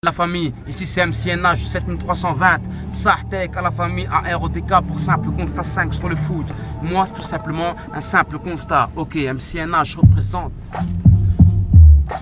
La famille, ici c'est MCNH 7320, Psahtek à la famille ARODK pour simple constat 5 sur le foot. Moi c'est tout simplement un simple constat. Ok, MCNH représente.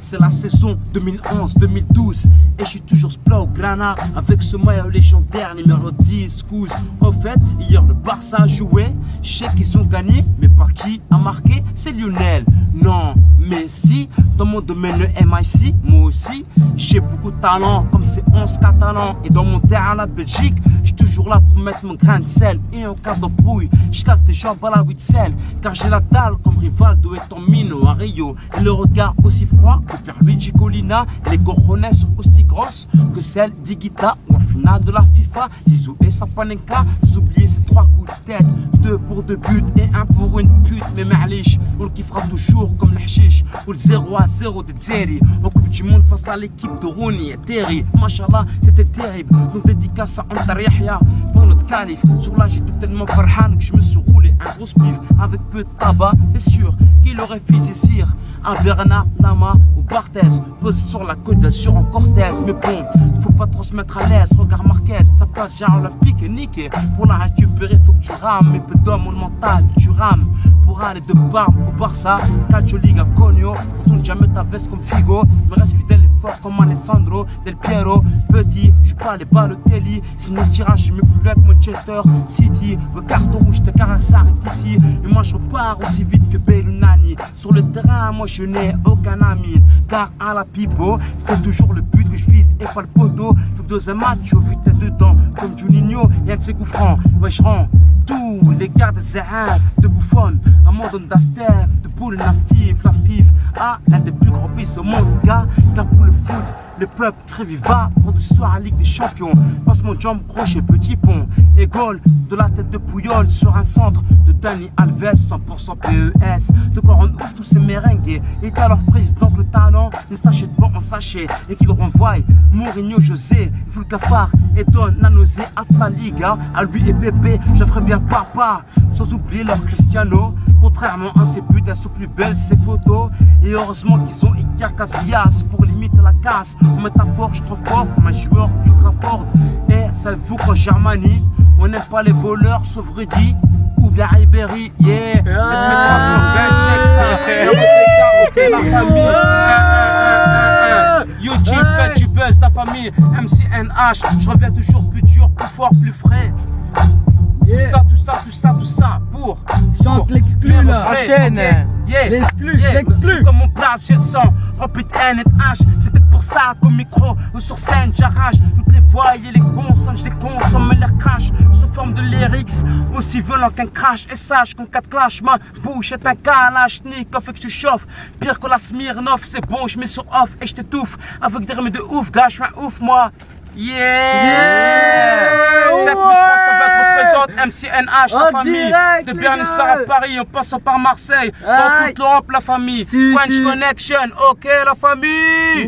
C'est la saison 2011-2012 et je suis toujours Blaugrana avec ce maillot légendaire numéro 10. Cause au fait, hier le Barça a joué, je sais qu'ils ont gagné, mais pas qui a marqué, c'est Lionel. Non, mais si, dans mon domaine le MIC, moi aussi, j'ai beaucoup de talent comme ces 11 catalans. Et dans mon terrain la Belgique, je suis toujours là pour mettre mon grain de sel. Et en cas de brouille, je casse des jambes à la 8 sel. Car j'ai la dalle comme Rivaldo et Tomino à Rio. Et le regard aussi froid que Pierluigi Collina. Et les cojones sont aussi grosses que celles d'Iguita ou en finale de la FIFA. Zizou et Sapanenka, vous oubliez ces 3 coups de tête. 2 pour 2 buts et 1 pour une pute. Mais Ma'lich, on le kiffera toujours comme le hashish ou le 0-0 de Zeri. En Coupe du Monde face à l'équipe de Rooney et Terry. Machallah, c'était terrible. Donc dédicace à Antar Yahya pour notre calife. Sur là, j'étais tellement farhan que je me suis roulé un gros spliff avec peu de tabac. C'est sûr qu'il aurait fait zizir à Bernard, Lama ou Barthez. Posé sur la côte d'Azur en Cortez. Mais bon, faut pas trop se mettre à l'aise. Regarde Marquez, ça passe genre olympique et niqué. Pour la récupérer, faut que tu rames. Mais peu d'hommes ont le mental, tu rames. Pour aller de Parme au Barça, Calcio Liga Cogno. Retourne jamais ta veste comme Figo. Me reste fidèle et fort comme Alessandro Del Piero. Petit, je pas les Balotelli. Sinon le tirage, je mets plus loin que Manchester City. Le carton rouge, tes carrés s'arrêtent ici. Et moi je repars aussi vite que Bellunani. Sur le terrain, moi je n'ai aucun ami. Car à la pipo, c'est toujours le but que je vise et pas le poteau. Faut que deuxième match, tu vite t'es dedans. Comme Juninho et un de ses coups francs. Ouais, je rends tous les gars de Zeraf, de Buffon, à Mondon d'Astef, de Boule Nastif, la FIF. Ah, un des plus grands bis au monde, gars. Car pour le foot, le peuple très viva pour de soir à Ligue des Champions. Passe mon jump crochet, petit pont. Et goal de la tête de Pouyol sur un centre de Dani Alves, 100% PES. De quoi rendre ouf tous ces merengues. Et alors président le talent ne s'achète pas en sachet. Et qu'il renvoie Mourinho, José, il fout le cafard et donne la nausée à la Liga. À lui et Pépé, je ferai bien papa. Sans oublier leur Cristiano. Contrairement à ces buts, elles sont plus belles ces photos. Et heureusement qu'ils ont Iker Casillas pour limiter la casse. En métaphore, je suis trop fort comme un joueur ultra fort. Et savez-vous qu'en Germanie, on n'aime pas les voleurs sauf Rudy ou bien Ribéry. Yeah, cette méthode check ça. Ok, la famille. YouTube, fait du buzz, la famille. MCNH, je reviens toujours plus dur, plus fort, plus frais. Tout ça pour chante l'exclu là, enchaîne. L'exclu. Comme mon place, j'ai le sang, rempli de N et de H. C'est peut-être pour ça qu'au micro ou sur scène, j'arrache toutes les voix et les consonnes. Je les consomme, l'air crash sous forme de lyrics, aussi violent qu'un crash. Et sache qu'en cas de clash, ma bouche est un kalachnikov et que je chauffe. Pire que la Smirnoff, c'est bon, je mets sur off et je t'étouffe avec des rimes de ouf, gars, je suis un ouf, moi. Cette représente MCNH, la famille. De Bernissart à Paris, en passant par Marseille. Dans toute l'Europe, la famille. French Connection, ok, la famille.